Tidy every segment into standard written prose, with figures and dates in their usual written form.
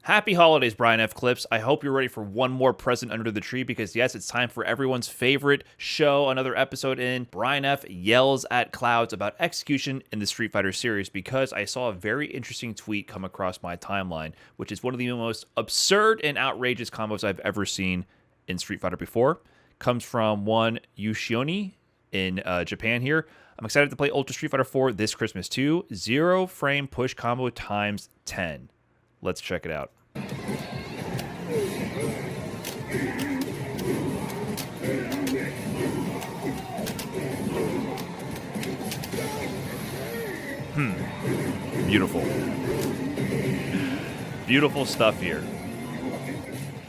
Happy holidays, Brian F. Clips. I hope you're ready for one more present under the tree because, yes, it's time for everyone's favorite show, another episode in Brian F. Yells at Clouds about execution in the Street Fighter series because I saw a very interesting tweet come across my timeline, which is one of the most absurd and outrageous combos I've ever seen in Street Fighter before. Comes from one Yoshioni in Japan here. I'm excited to play Ultra Street Fighter 4 this Christmas too. 0 frame push combo times 10. Let's check it out. Beautiful. Beautiful stuff here.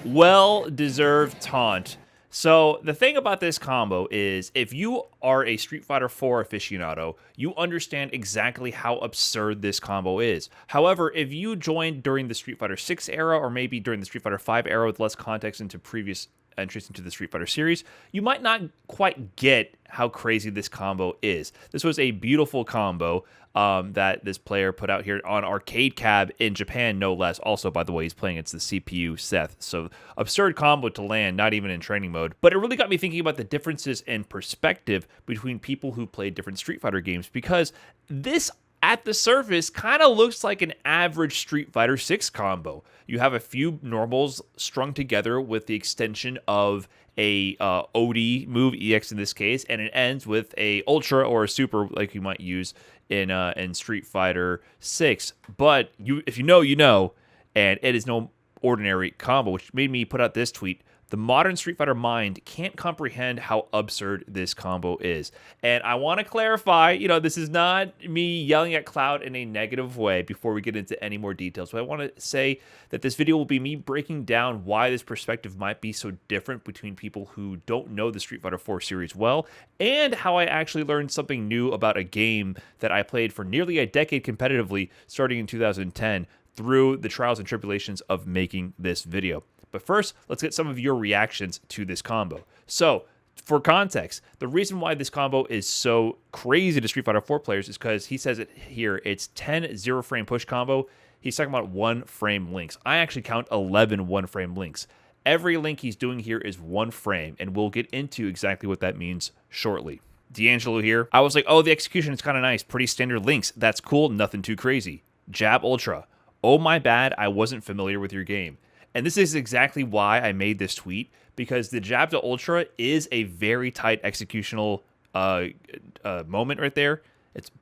Well-deserved taunt. So the thing about this combo is if you are a Street Fighter 4 aficionado, you understand exactly how absurd this combo is. However, if you joined during the Street Fighter 6 era or maybe during the Street Fighter 5 era with less context into previous entries into the Street Fighter series, you might not quite get how crazy this combo is. This was a beautiful combo that this player put out here on Arcade Cab in Japan, no less. Also, by the way, he's playing against the CPU Seth. So absurd combo to land, not even in training mode. But it really got me thinking about the differences in perspective between people who played different Street Fighter games, because this at the surface kind of looks like an average Street Fighter 6 combo. You have a few normals strung together with the extension of a OD move, EX in this case, and it ends with a Ultra or a Super like you might use in Street Fighter 6. But if you know, you know, and it is no ordinary combo, which made me put out this tweet. The modern Street Fighter mind can't comprehend how absurd this combo is. And I want to clarify, this is not me yelling at Cloud in a negative way before we get into any more details. But I want to say that this video will be me breaking down why this perspective might be so different between people who don't know the Street Fighter 4 series well, and how I actually learned something new about a game that I played for nearly a decade competitively, starting in 2010, through the trials and tribulations of making this video. But first, let's get some of your reactions to this combo. So, for context, the reason why this combo is so crazy to Street Fighter 4 players is because he says it here, it's 10 0-frame push combo. He's talking about 1-frame links. I actually count 11 1-frame links. Every link he's doing here is 1 frame, and we'll get into exactly what that means shortly. D'Angelo here. I was like, oh, the execution is kind of nice. Pretty standard links. That's cool. Nothing too crazy. Jab Ultra. Oh, my bad. I wasn't familiar with your game. And this is exactly why I made this tweet, because the jab to Ultra is a very tight executional moment right there.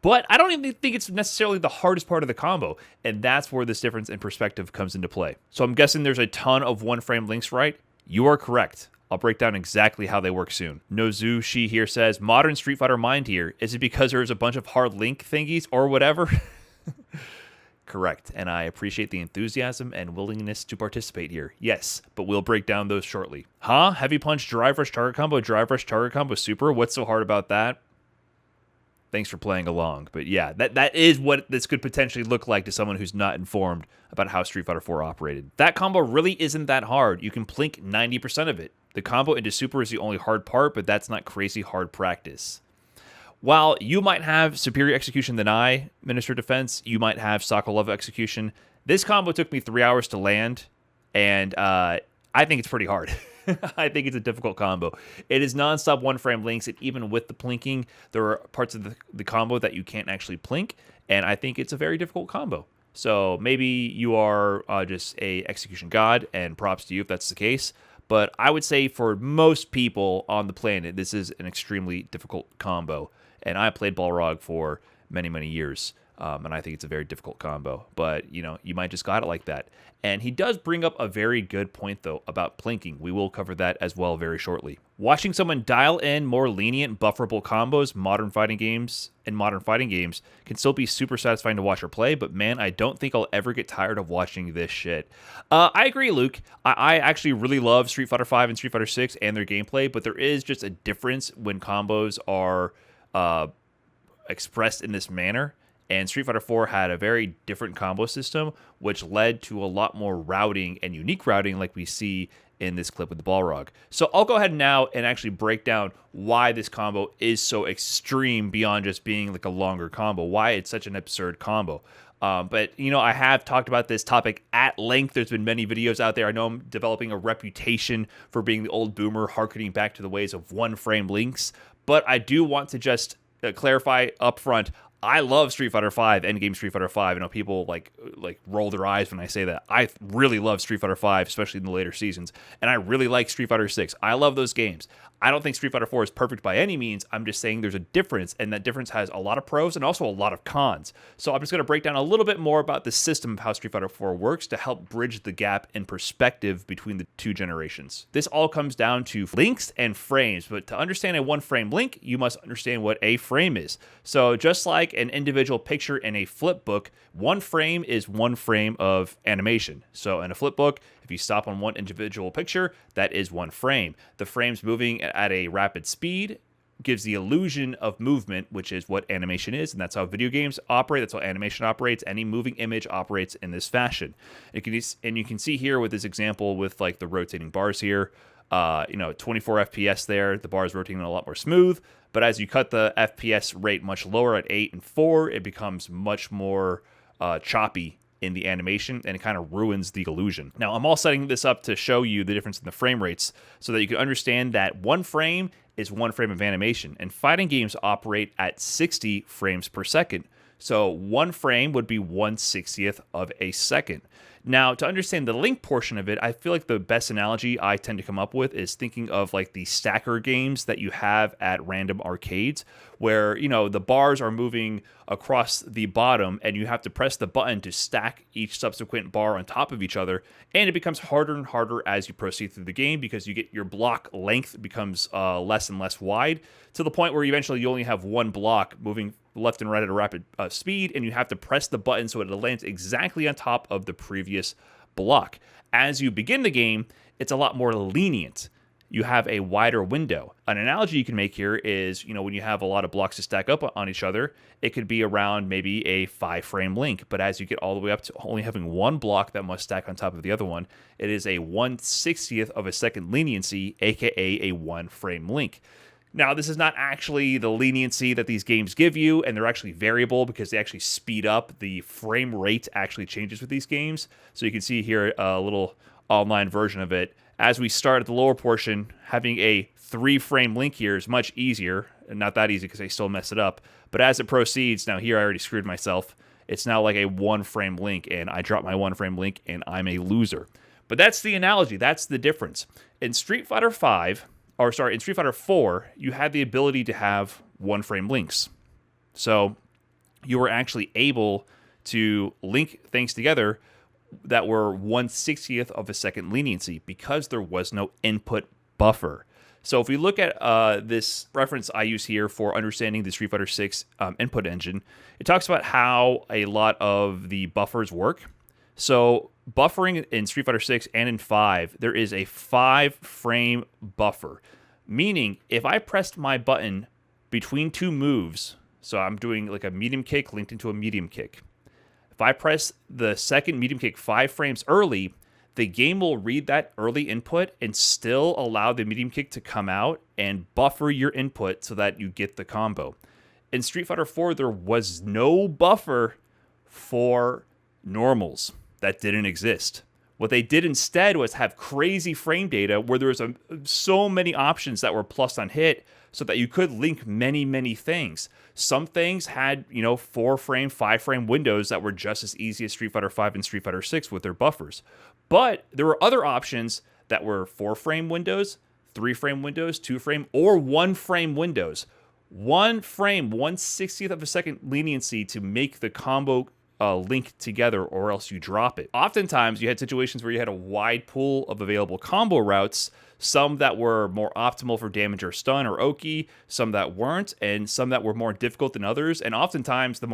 But I don't even think it's necessarily the hardest part of the combo, and that's where this difference in perspective comes into play. So I'm guessing there's a ton of 1-frame links, right? You are correct. I'll break down exactly how they work soon. Nozushi here says, modern Street Fighter mind here. Is it because there's a bunch of hard link thingies or whatever? Correct, and I appreciate the enthusiasm and willingness to participate here. Yes, but we'll break down those shortly. Huh? Heavy punch, drive rush, target combo, super? What's so hard about that? Thanks for playing along. But yeah, that is what this could potentially look like to someone who's not informed about how Street Fighter 4 operated. That combo really isn't that hard. You can plink 90% of it. The combo into super is the only hard part, but that's not crazy hard practice. While you might have superior execution than I, Minister of Defense, you might have Sokolov execution. This combo took me 3 hours to land, and I think it's pretty hard. I think it's a difficult combo. It is nonstop 1-frame links, and even with the plinking, there are parts of the combo that you can't actually plink, and I think it's a very difficult combo. So maybe you are just a execution god, and props to you if that's the case. But I would say for most people on the planet, this is an extremely difficult combo. And I played Balrog for many, many years, and I think it's a very difficult combo. But, you might just got it like that. And he does bring up a very good point, though, about plinking. We will cover that as well very shortly. Watching someone dial in more lenient, bufferable combos, modern fighting games can still be super satisfying to watch or play, but man, I don't think I'll ever get tired of watching this shit. I agree, Luke. I actually really love Street Fighter 5 and Street Fighter 6 and their gameplay, but there is just a difference when combos are expressed in this manner, and Street Fighter 4 had a very different combo system, which led to a lot more routing and unique routing like we see in this clip with the Balrog. So I'll go ahead now and actually break down why this combo is so extreme beyond just being like a longer combo, why it's such an absurd combo. But, I have talked about this topic at length. There's been many videos out there. I know I'm developing a reputation for being the old boomer, harkening back to the ways of one-frame links. But I do want to just clarify up front, I love Street Fighter V, Endgame Street Fighter V. I know people like roll their eyes when I say that. I really love Street Fighter V, especially in the later seasons, and I really like Street Fighter VI. I love those games. I don't think Street Fighter IV is perfect by any means. I'm just saying there's a difference, and that difference has a lot of pros and also a lot of cons. So I'm just going to break down a little bit more about the system of how Street Fighter IV works to help bridge the gap in perspective between the two generations. This all comes down to links and frames, but to understand a one-frame link, you must understand what a frame is. So just like an individual picture in a flip book, one frame is one frame of animation. So in a flip book, if you stop on one individual picture, that is one frame. The frames moving at a rapid speed gives the illusion of movement, which is what animation is, and that's how video games operate. That's how animation operates. Any moving image operates in this fashion. And you can see here with this example with like the rotating bars here, 24 FPS there. The bar is rotating a lot more smooth, but as you cut the FPS rate much lower at 8 and 4, it becomes much more choppy in the animation, and it kind of ruins the illusion. Now, I'm all setting this up to show you the difference in the frame rates so that you can understand that one frame is one frame of animation, and fighting games operate at 60 frames per second. So one frame would be 1/60th of a second. Now, to understand the link portion of it, I feel like the best analogy I tend to come up with is thinking of like the stacker games that you have at random arcades where, the bars are moving across the bottom and you have to press the button to stack each subsequent bar on top of each other. And it becomes harder and harder as you proceed through the game because your block length becomes less and less wide to the point where eventually you only have one block moving left and right at a rapid speed, and you have to press the button so it lands exactly on top of the previous block. As you begin the game, it's a lot more lenient. You have a wider window. An analogy you can make here is, when you have a lot of blocks to stack up on each other, it could be around maybe a 5-frame link. But as you get all the way up to only having one block that must stack on top of the other one, it is a 1/60th of a second leniency, aka a 1-frame link. Now, this is not actually the leniency that these games give you, and they're actually variable because they actually speed up. The frame rate actually changes with these games. So you can see here a little online version of it. As we start at the lower portion, having a 3-frame link here is much easier. Not that easy because I still mess it up. But as it proceeds, now here I already screwed myself. It's now like a 1-frame link, and I drop my 1-frame link, and I'm a loser. But that's the analogy. That's the difference. In Street Fighter V, in Street Fighter IV, you had the ability to have 1-frame links. So you were actually able to link things together that were 1/60th of a second leniency because there was no input buffer. So if we look at this reference I use here for understanding the Street Fighter VI input engine, it talks about how a lot of the buffers work. So buffering in Street Fighter VI and in 5, there is a 5-frame buffer. Meaning, if I pressed my button between two moves, so I'm doing like a medium kick linked into a medium kick. If I press the second medium kick 5 frames early, the game will read that early input and still allow the medium kick to come out and buffer your input so that you get the combo. In Street Fighter IV, there was no buffer for normals. That didn't exist. What they did instead was have crazy frame data where there was so many options that were plus on hit so that you could link many, many things. Some things had, 4-frame, 5-frame windows that were just as easy as Street Fighter V and Street Fighter VI with their buffers. But there were other options that were 4-frame windows, 3-frame windows, 2-frame, or 1-frame windows. 1 frame, 1/60th of a second leniency to make the combo link together, or else you drop it. Oftentimes, you had situations where you had a wide pool of available combo routes, some that were more optimal for damage or stun or Oki, some that weren't, and some that were more difficult than others. And oftentimes, the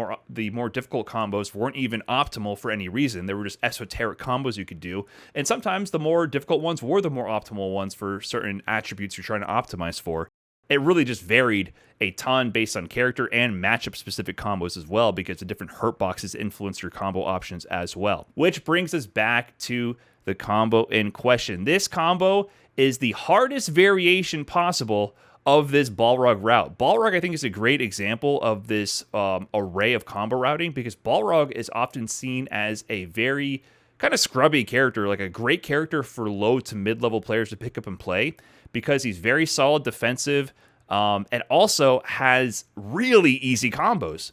more difficult combos weren't even optimal for any reason. They were just esoteric combos you could do. And sometimes the more difficult ones were the more optimal ones for certain attributes you're trying to optimize for. It really just varied a ton based on character and matchup-specific combos as well, because the different hurt boxes influence your combo options as well. Which brings us back to the combo in question. This combo is the hardest variation possible of this Balrog route. Balrog, I think, is a great example of this array of combo routing, because Balrog is often seen as a very kind of scrubby character, like a great character for low to mid-level players to pick up and play, because he's very solid defensive, and also has really easy combos.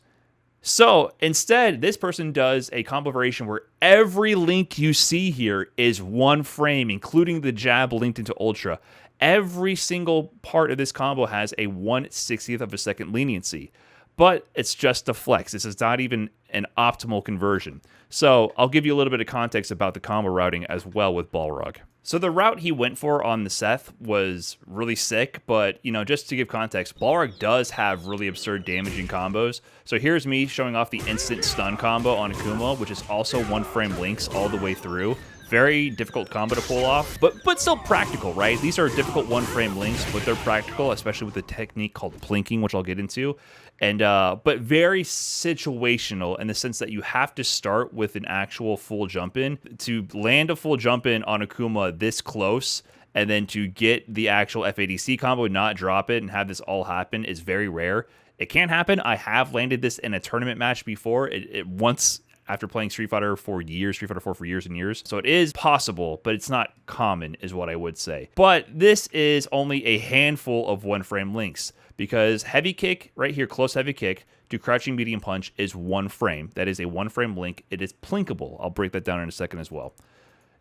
So instead, this person does a combo variation where every link you see here is one frame, including the jab linked into Ultra. Every single part of this combo has a 1/60th of a second leniency, but it's just a flex. This is not even an optimal conversion. So I'll give you a little bit of context about the combo routing as well with Balrog. So the route he went for on the Seth was really sick, but, you know, just to give context, Balrog does have really absurd damaging combos. So here's me showing off the instant stun combo on Akuma, which is also one frame links all the way through. Very difficult combo to pull off, but still practical, right? These are difficult one-frame links, but they're practical, especially with the technique called plinking, which I'll get into. And but very situational in the sense that you have to start with an actual full jump in. To land a full jump in on Akuma this close, and then to get the actual FADC combo, not drop it, and have this all happen is very rare. It can happen. I have landed this in a tournament match before. It once, after playing Street Fighter for years, Street Fighter 4 for years and years. So it is possible, but it's not common, is what I would say. But this is only a handful of one-frame links, because heavy kick, right here, close heavy kick, to crouching medium punch is one frame. That is a one-frame link. It is plinkable. I'll break that down in a second as well.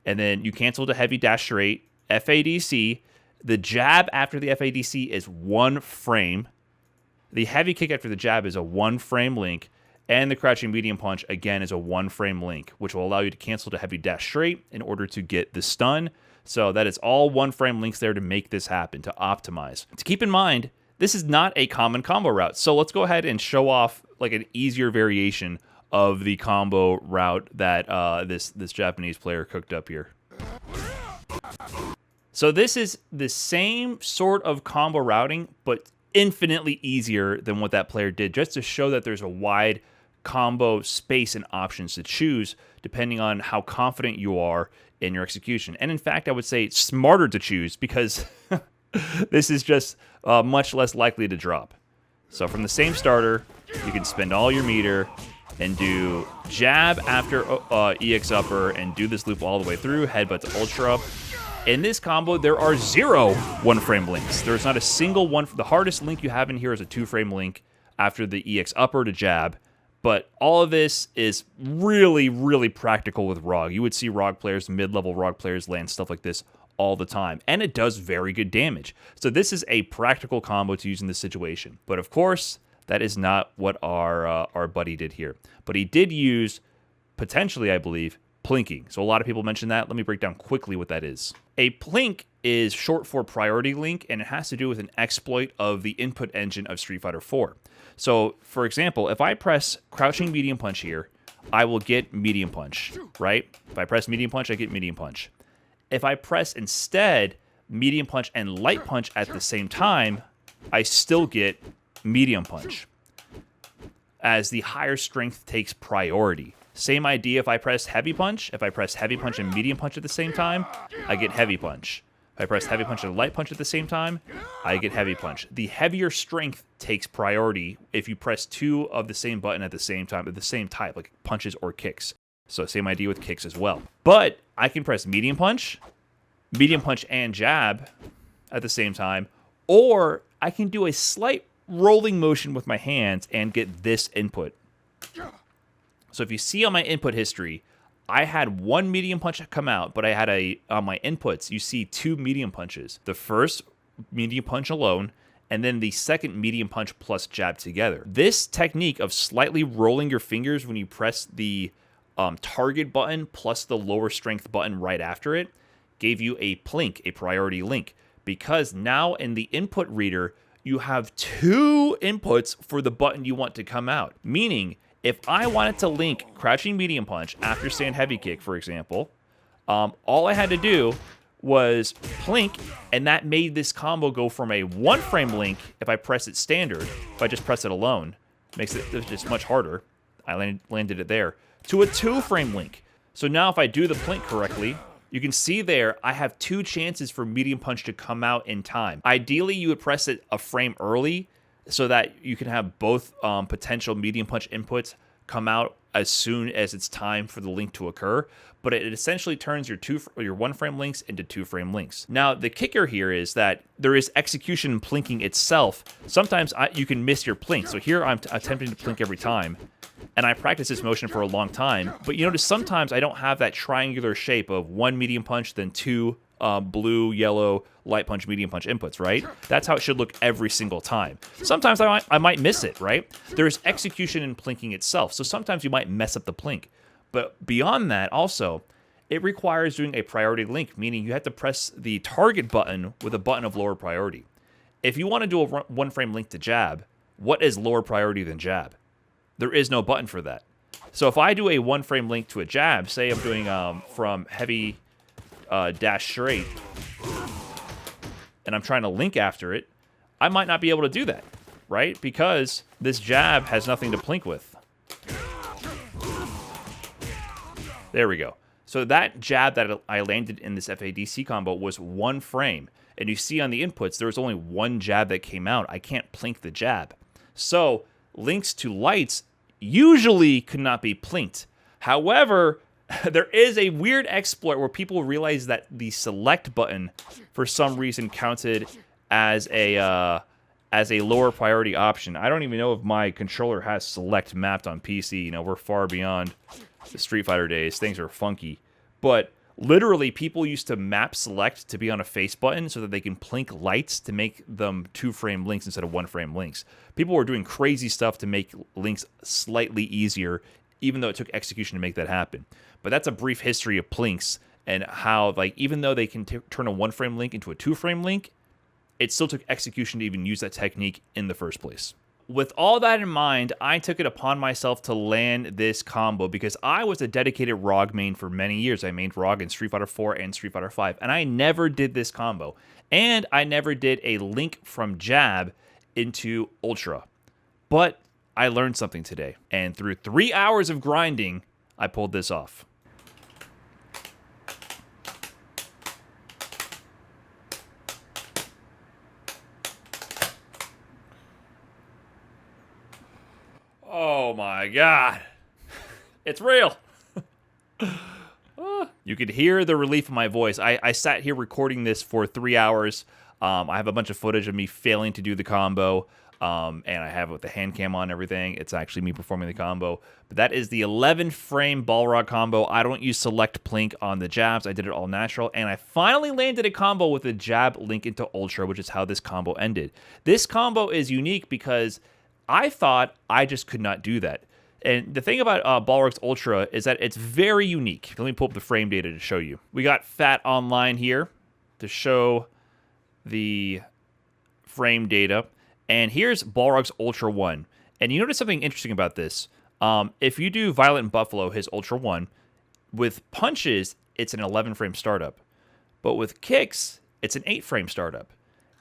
And then you cancel the heavy dash straight, FADC. The jab after the FADC is one frame. The heavy kick after the jab is a one-frame link. And the crouching medium punch, again, is a one-frame link, which will allow you to cancel to heavy dash straight in order to get the stun. So that is all one-frame links there to make this happen, to optimize. To keep in mind, this is not a common combo route. So let's go ahead and show off like an easier variation of the combo route that this Japanese player cooked up here. So this is the same sort of combo routing, but infinitely easier than what that player did, just to show that there's a wide combo space and options to choose depending on how confident you are in your execution. And in fact, I would say it's smarter to choose, because this is just much less likely to drop. So from the same starter, you can spend all your meter and do jab after EX upper and do this loop all the way through, headbutt to Ultra. In this combo, there are 0 one-frame links. There's not a single one. The hardest link you have in here is a 2-frame link after the EX upper to jab. But all of this is really, really practical with ROG. You would see ROG players, mid-level ROG players, land stuff like this all the time. And it does very good damage. So this is a practical combo to use in this situation. But of course, that is not what our buddy did here. But he did use, potentially, I believe, plinking. So a lot of people mention that. Let me break down quickly what that is. A plink is short for priority link, and it has to do with an exploit of the input engine of Street Fighter 4. So, for example, if I press crouching medium punch here, I will get medium punch, right? If I press medium punch, I get medium punch. If I press instead medium punch and light punch at the same time, I still get medium punch, as the higher strength takes priority. Same idea if I press heavy punch. If I press heavy punch and medium punch at the same time, I get heavy punch. If I press heavy punch and light punch at the same time, I get heavy punch. The heavier strength takes priority if you press 2 of the same button at the same time, of the same type, like punches or kicks. So same idea with kicks as well. But I can press medium punch and jab at the same time, or I can do a slight rolling motion with my hands and get this input. So if you see on my input history, I had 1 medium punch come out, but I had on my inputs, you see 2 medium punches. The first medium punch alone, and then the second medium punch plus jab together. This technique of slightly rolling your fingers when you press the target button plus the lower strength button right after it gave you a plink, a priority link, because now in the input reader, you have 2 inputs for the button you want to come out. Meaning, if I wanted to link crouching medium punch after stand heavy kick, for example, all I had to do was plink, and that made this combo go from a 1-frame link if I press it standard, if I just press it alone, makes it just much harder, I landed it there, to a 2-frame link. So now if I do the plink correctly, you can see there, I have 2 chances for medium punch to come out in time. Ideally, you would press it a frame early so that you can have both potential medium punch inputs come out as soon as it's time for the link to occur. But it essentially turns your 1 frame links into 2 frame links. Now, the kicker here is that there is execution in plinking itself. Sometimes you can miss your plink. So here I'm attempting to plink every time. And I practice this motion for a long time. But you notice sometimes I don't have that triangular shape of 1 medium punch, then 2 blue, yellow, light punch, medium punch inputs, right? That's how it should look every single time. Sometimes I might miss it, right? There's execution in plinking itself. So sometimes you might mess up the plink. But beyond that, also, it requires doing a priority link, meaning you have to press the target button with a button of lower priority. If you want to do a 1 frame link to jab, what is lower priority than jab? There is no button for that. So if I do a 1 frame link to a jab, say I'm doing from heavy dash straight, and I'm trying to link after it, I might not be able to do that, right? Because this jab has nothing to plink with. There we go. So that jab that I landed in this FADC combo was 1 frame. And you see on the inputs, there was only 1 jab that came out. I can't plink the jab. So links to lights usually could not be plinked. However, there is a weird exploit where people realize that the select button, for some reason, counted as a lower priority option. I don't even know if my controller has select mapped on PC. You know, we're far beyond the Street Fighter days. Things are funky. But literally, people used to map select to be on a face button so that they can plink lights to make them 2 frame links instead of 1 frame links. People were doing crazy stuff to make links slightly easier, even though it took execution to make that happen. But that's a brief history of plinks and how, like, even though they can turn a 1 frame link into a 2 frame link, it still took execution to even use that technique in the first place. With all that in mind, I took it upon myself to land this combo because I was a dedicated ROG main for many years. I mained ROG in Street Fighter 4 and Street Fighter 5, and I never did this combo. And I never did a link from jab into Ultra. But I learned something today, and through 3 hours of grinding, I pulled this off. Oh my God. It's real. You could hear the relief in my voice. I sat here recording this for 3 hours. I have a bunch of footage of me failing to do the combo. And I have it with the hand cam on and everything. It's actually me performing the combo. But that is the 11 frame Balrog combo. I don't use select plink on the jabs. I did it all natural. And I finally landed a combo with a jab link into Ultra, which is how this combo ended. This combo is unique because I thought I just could not do that. And the thing about Balrog's Ultra is that it's very unique. Let me pull up the frame data to show you. We got Fat Online here to show the frame data. And here's Balrog's Ultra 1. And you notice something interesting about this. If you do Violent Buffalo, his Ultra 1, with punches, it's an 11 frame startup. But with kicks, it's an 8 frame startup.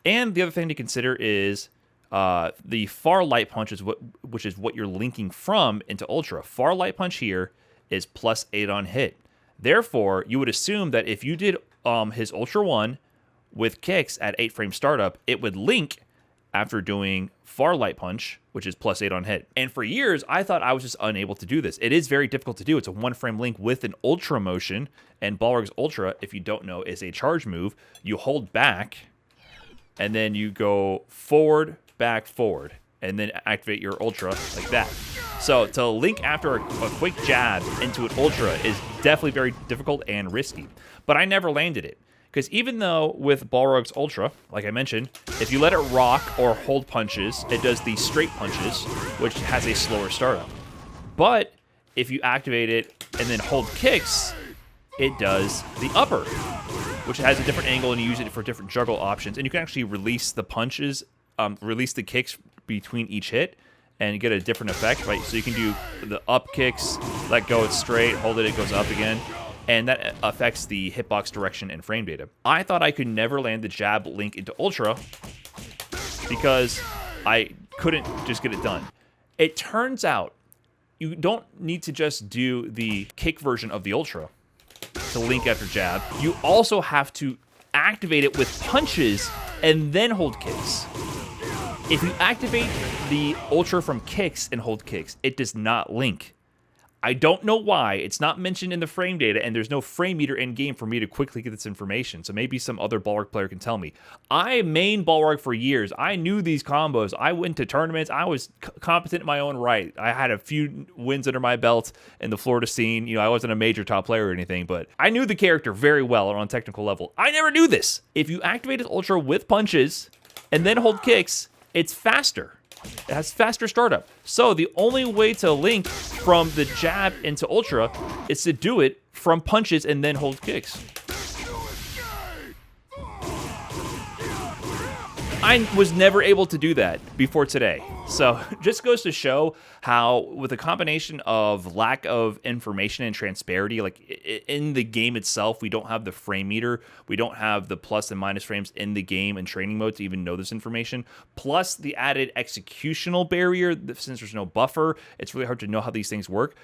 And the other thing to consider is the far light punch, which is what you're linking from into Ultra. Far light punch here is +8 on hit. Therefore, you would assume that if you did his Ultra 1 with kicks at 8 frame startup, it would link after doing far light punch, which is +8 on hit. And for years, I thought I was just unable to do this. It is very difficult to do. It's a 1 frame link with an Ultra motion, and Balrog's Ultra, if you don't know, is a charge move. You hold back, and then you go forward, back, forward, and then activate your Ultra like that. So to link after a quick jab into an Ultra is definitely very difficult and risky. But I never landed it. Because even though with Balrog's Ultra, like I mentioned, if you let it rock or hold punches, it does the straight punches, which has a slower startup. But if you activate it and then hold kicks, it does the upper, which has a different angle, and you use it for different juggle options. And you can actually release the punches, release the kicks between each hit, and get a different effect, right? So you can do the up kicks, let go, it's straight, hold it, it goes up again. And that affects the hitbox direction and frame data. I thought I could never land the jab link into Ultra because I couldn't just get it done. It turns out you don't need to just do the kick version of the Ultra. to link after jab. You also have to activate it with punches and then hold kicks. If you activate the Ultra from kicks and hold kicks, it does not link. I don't know why. It's not mentioned in the frame data, and there's no frame meter in game for me to quickly get this information. So maybe some other Balrog player can tell me. I mained Balrog for years. I knew these combos. I went to tournaments. I was competent in my own right. I had a few wins under my belt in the Florida scene. You know, I wasn't a major top player or anything, but I knew the character very well on a technical level. I never knew this. If you activate his Ultra with punches and then hold kicks, it's faster. It has faster startup. So the only way to link from the jab into Ultra is to do it from punches and then hold kicks. I was never able to do that before today. So just goes to show how with a combination of lack of information and transparency, like in the game itself, we don't have the frame meter. We don't have the plus and minus frames in the game and training mode to even know this information. Plus the added executional barrier, since there's no buffer, it's really hard to know how these things work.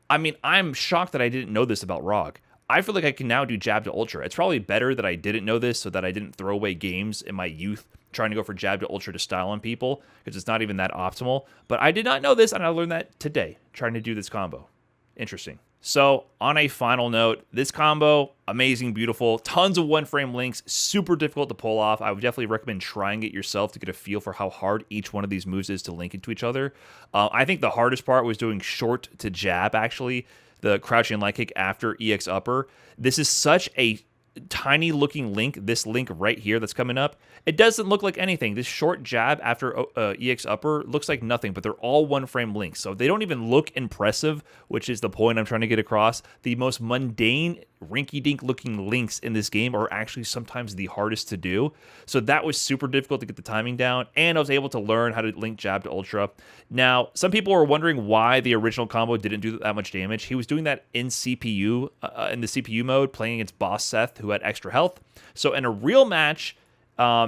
I mean, I'm shocked that I didn't know this about ROG. I feel like I can now do jab to Ultra. It's probably better that I didn't know this so that I didn't throw away games in my youth trying to go for jab to Ultra to style on people, because it's not even that optimal. But I did not know this, and I learned that today, trying to do this combo. Interesting. So, on a final note, this combo, amazing, beautiful, tons of one-frame links, super difficult to pull off. I would definitely recommend trying it yourself to get a feel for how hard each one of these moves is to link into each other. I think the hardest part was doing short to jab, actually, the crouching leg kick after EX upper. This is such a tiny looking link, this link right here that's coming up. It doesn't look like anything. This short jab after EX upper looks like nothing, but they're all one frame links. So they don't even look impressive, which is the point I'm trying to get across. The most mundane, rinky-dink looking links in this game are actually sometimes the hardest to do. So that was super difficult to get the timing down, and I was able to learn how to link jab to Ultra. Now, some people were wondering why the original combo didn't do that much damage. He was doing that in CPU, in the CPU mode, playing against Boss Seth, who had extra health. So in a real match,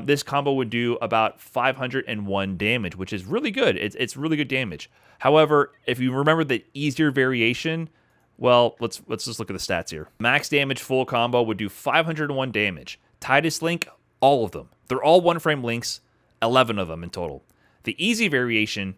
this combo would do about 501 damage, which is really good. It's really good damage. However, if you remember the easier variation, well, let's just look at the stats here. Max damage full combo would do 501 damage. Titus Link, all of them. They're all one-frame links, 11 of them in total. The easy variation,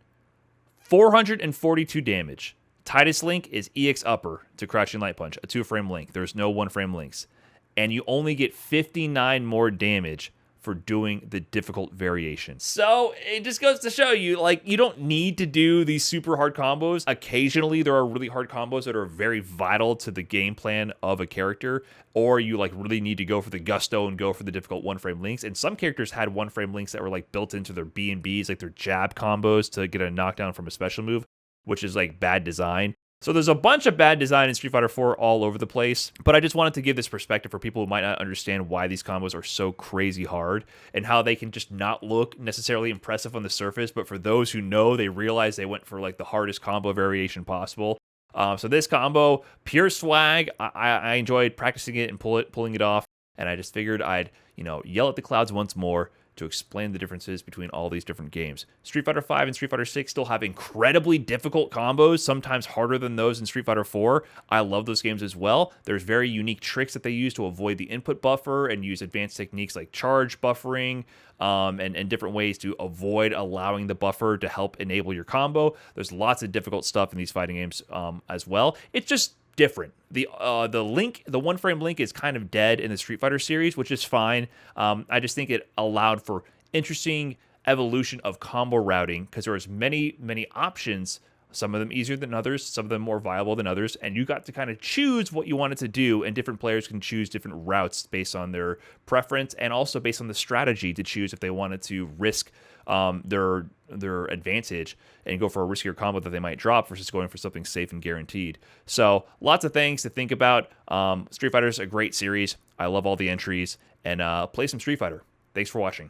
442 damage. Titus Link is EX upper to Crouching Light Punch, a two-frame link. There's no one-frame links. And you only get 59 more damage for doing the difficult variation. So it just goes to show you, like, you don't need to do these super hard combos. Occasionally there are really hard combos that are very vital to the game plan of a character, or you like really need to go for the gusto and go for the difficult one-frame links. And some characters had one-frame links that were like built into their B&Bs, like their jab combos to get a knockdown from a special move, which is like bad design. So there's a bunch of bad design in Street Fighter 4 all over the place, but I just wanted to give this perspective for people who might not understand why these combos are so crazy hard and how they can just not look necessarily impressive on the surface, but for those who know, they realize they went for like the hardest combo variation possible. So this combo, pure swag. I enjoyed practicing it and pulling it off, and I just figured I'd yell at the clouds once more to explain the differences between all these different games. Street Fighter V and Street Fighter VI still have incredibly difficult combos, sometimes harder than those in Street Fighter 4. I love those games as well. There's very unique tricks that they use to avoid the input buffer and use advanced techniques like charge buffering and different ways to avoid allowing the buffer to help enable your combo. There's lots of difficult stuff in these fighting games as well. It's just different. The one frame link is kind of dead in the Street Fighter series, which is fine. I just think it allowed for interesting evolution of combo routing because there was many options, some of them easier than others, some of them more viable than others, and you got to kind of choose what you wanted to do, and different players can choose different routes based on their preference and also based on the strategy to choose if they wanted to risk their advantage and go for a riskier combo that they might drop versus going for something safe and guaranteed. So lots of things to think about. Street Fighter is a great series. I love all the entries, and play some Street Fighter. Thanks for watching.